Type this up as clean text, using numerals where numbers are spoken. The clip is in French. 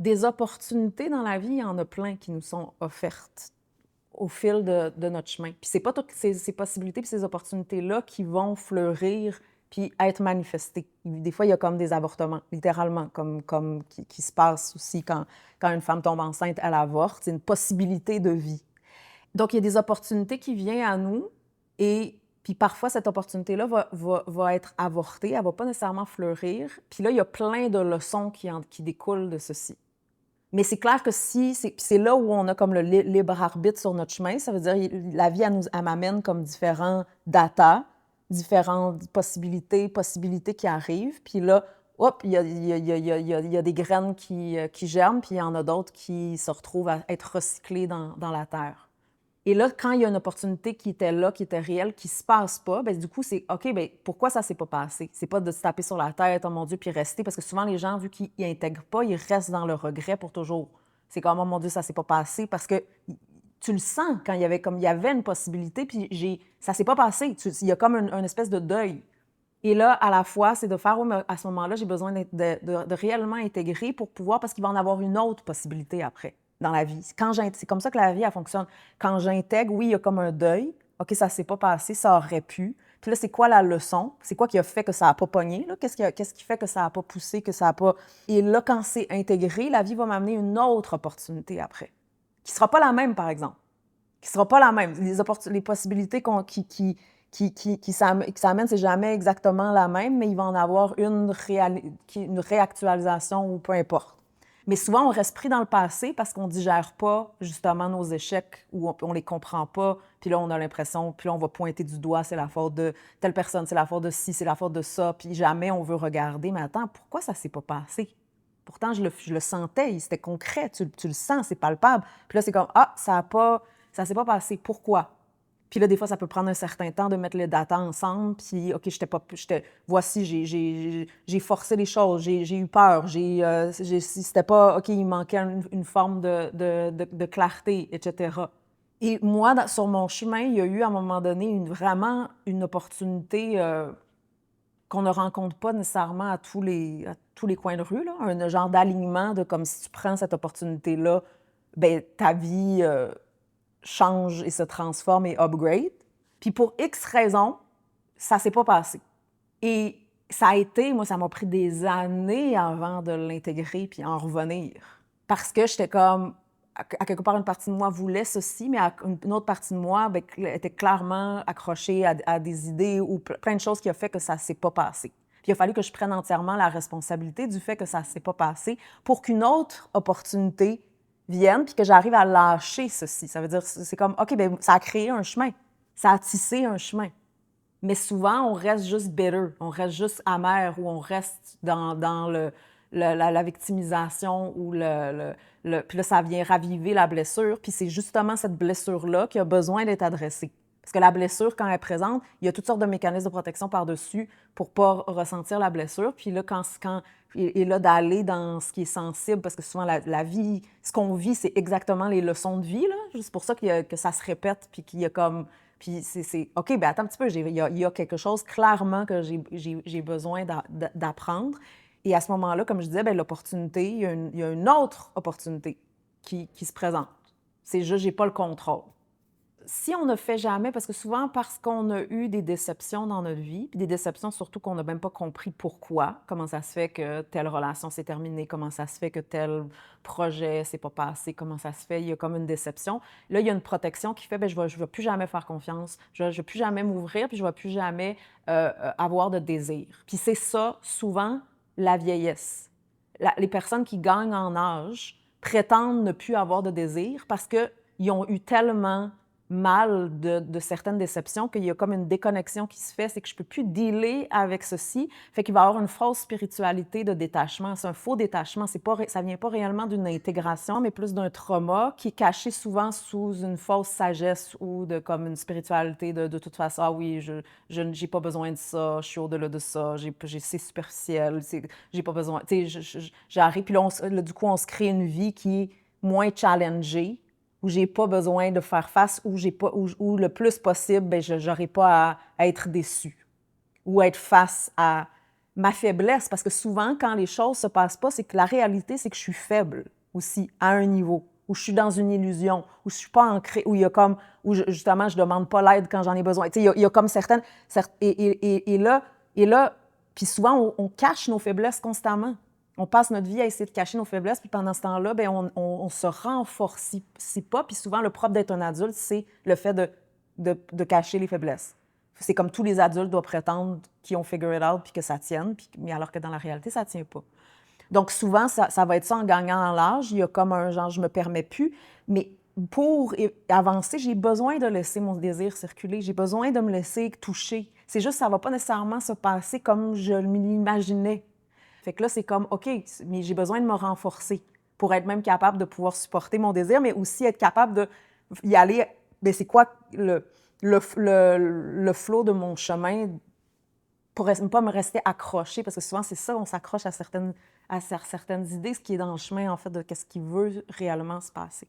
Des opportunités dans la vie, il y en a plein qui nous sont offertes au fil de notre chemin. Puis c'est pas toutes ces possibilités puis ces opportunités-là qui vont fleurir puis être manifestées. Des fois, il y a comme des avortements, littéralement, comme qui se passe aussi quand une femme tombe enceinte, elle avorte. C'est une possibilité de vie. Donc, il y a des opportunités qui viennent à nous et puis parfois, cette opportunité-là va être avortée, elle ne va pas nécessairement fleurir. Puis là, il y a plein de leçons qui découlent de ceci. Mais c'est clair que si, c'est là où on a comme le libre arbitre sur notre chemin, ça veut dire la vie, elle m'amène comme différents data, différentes possibilités qui arrivent. Puis là, hop, il y a des graines qui germent, puis il y en a d'autres qui se retrouvent à être recyclées dans la terre. Et là, quand il y a une opportunité qui était là, qui était réelle, qui se passe pas, bien, du coup, c'est OK, bien, pourquoi ça s'est pas passé? C'est pas de se taper sur la tête, oh mon Dieu, puis rester, parce que souvent, les gens, vu qu'ils n'intègrent pas, ils restent dans le regret pour toujours. C'est comme, oh mon Dieu, ça s'est pas passé, parce que tu le sens quand il y avait une possibilité, puis ça s'est pas passé. Il y a comme une espèce de deuil. Et là, à la fois, c'est de faire, oh, à ce moment-là, j'ai besoin de réellement intégrer pour pouvoir, parce qu'il va en avoir une autre possibilité après dans la vie. C'est comme ça que la vie, elle fonctionne. Quand j'intègre, oui, il y a comme un deuil. OK, ça ne s'est pas passé, ça aurait pu. Puis là, c'est quoi la leçon? C'est quoi qui a fait que ça n'a pas pogné? Qu'est-ce qui fait que ça n'a pas poussé, que ça n'a pas... Et là, quand c'est intégré, la vie va m'amener une autre opportunité après, qui ne sera pas la même, par exemple. Qui ne sera pas la même. Les possibilités qui s'amènent, c'est jamais exactement la même, mais il va en avoir une réactualisation ou peu importe. Mais souvent, on reste pris dans le passé parce qu'on ne digère pas, justement, nos échecs ou on ne les comprend pas. Puis là, on a l'impression, puis là, on va pointer du doigt, c'est la faute de telle personne, c'est la faute de ci, c'est la faute de ça. Puis jamais on veut regarder, mais attends, pourquoi ça ne s'est pas passé? Pourtant, je le sentais, c'était concret, tu le sens, c'est palpable. Puis là, c'est comme, ah, ça ne s'est pas passé, pourquoi? Puis là, des fois, ça peut prendre un certain temps de mettre les data ensemble, puis OK, voici, j'ai forcé les choses, j'ai eu peur, c'était pas, OK, il manquait une forme de clarté, etc. Et moi, sur mon chemin, il y a eu à un moment donné vraiment une opportunité qu'on ne rencontre pas nécessairement à tous les coins de rue, là, un genre d'alignement de comme si tu prends cette opportunité-là, bien, ta vie change et se transforme et upgrade. Puis pour X raisons, ça s'est pas passé. Et ça a été, moi, ça m'a pris des années avant de l'intégrer puis en revenir. Parce que j'étais comme, à quelque part, une partie de moi voulait ceci, mais une autre partie de moi était clairement accrochée à des idées ou plein de choses qui ont fait que ça s'est pas passé. Puis il a fallu que je prenne entièrement la responsabilité du fait que ça s'est pas passé pour qu'une autre opportunité vienne puis que j'arrive à lâcher ceci. Ça veut dire, c'est comme, OK, bien, ça a créé un chemin. Ça a tissé un chemin. Mais souvent, on reste juste bitter, on reste juste amer ou on reste dans la victimisation ou puis là, ça vient raviver la blessure. Puis c'est justement cette blessure-là qui a besoin d'être adressée. Parce que la blessure, quand elle est présente, il y a toutes sortes de mécanismes de protection par-dessus pour ne pas ressentir la blessure. Puis là, et là, d'aller dans ce qui est sensible, parce que souvent, la vie, ce qu'on vit, c'est exactement les leçons de vie, là. C'est pour ça que ça se répète, puis qu'il y a comme... Puis c'est OK, bien attends un petit peu, il y a quelque chose clairement que j'ai besoin d'apprendre. Et à ce moment-là, comme je disais, bien, l'opportunité, il y a une autre opportunité qui se présente. C'est juste, j'ai pas le contrôle. Si on ne fait jamais, parce que souvent, parce qu'on a eu des déceptions dans notre vie, puis des déceptions surtout qu'on n'a même pas compris pourquoi, comment ça se fait que telle relation s'est terminée, comment ça se fait que tel projet s'est pas passé, comment ça se fait, il y a comme une déception. Là, il y a une protection qui fait, bien, je vais plus jamais faire confiance, je vais plus jamais m'ouvrir, puis je vais plus jamais avoir de désir. Puis c'est ça, souvent, la vieillesse. Les personnes qui gagnent en âge prétendent ne plus avoir de désir parce qu'ils ont eu tellement mal de certaines déceptions qu'il y a comme une déconnexion qui se fait, c'est que je ne peux plus dealer avec ceci, fait qu'il va y avoir une fausse spiritualité de détachement. C'est un faux détachement, ça ne vient pas réellement d'une intégration, mais plus d'un trauma qui est caché souvent sous une fausse sagesse ou comme une spiritualité de toute façon, ah oui, je n'ai pas besoin de ça, je suis au-delà de ça, c'est superficiel, j'ai pas besoin, tu sais, j'arrive, puis là, du coup, on se crée une vie qui est moins challengée, où j'ai pas besoin de faire face, où le plus possible, bien, je n'aurai pas à être déçue ou à être face à ma faiblesse, parce que souvent, quand les choses se passent pas, c'est que la réalité, c'est que je suis faible aussi, à un niveau, où je suis dans une illusion, où je suis pas ancrée, où il y a comme, justement, je demande pas l'aide quand j'en ai besoin. Tu sais, il y a comme certaines, et là, puis souvent, on cache nos faiblesses constamment. On passe notre vie à essayer de cacher nos faiblesses, puis pendant ce temps-là, ben on se renforce pas. Puis souvent, le propre d'être un adulte, c'est le fait de cacher les faiblesses. C'est comme tous les adultes doivent prétendre qu'ils ont figure it out puis que ça tienne, mais alors que dans la réalité, ça tient pas. Donc souvent, ça va être ça en gagnant en l'âge. Il y a comme un genre, je me permets plus. Mais pour avancer, j'ai besoin de laisser mon désir circuler. J'ai besoin de me laisser toucher. C'est juste, ça va pas nécessairement se passer comme je l'imaginais. Fait que là, c'est comme, OK, mais j'ai besoin de me renforcer pour être même capable de pouvoir supporter mon désir, mais aussi être capable de y aller. Bien, c'est quoi le flow de mon chemin pour ne pas me rester accrochée, parce que souvent, c'est ça, on s'accroche à certaines idées, ce qui est dans le chemin, en fait, de ce qui veut réellement se passer.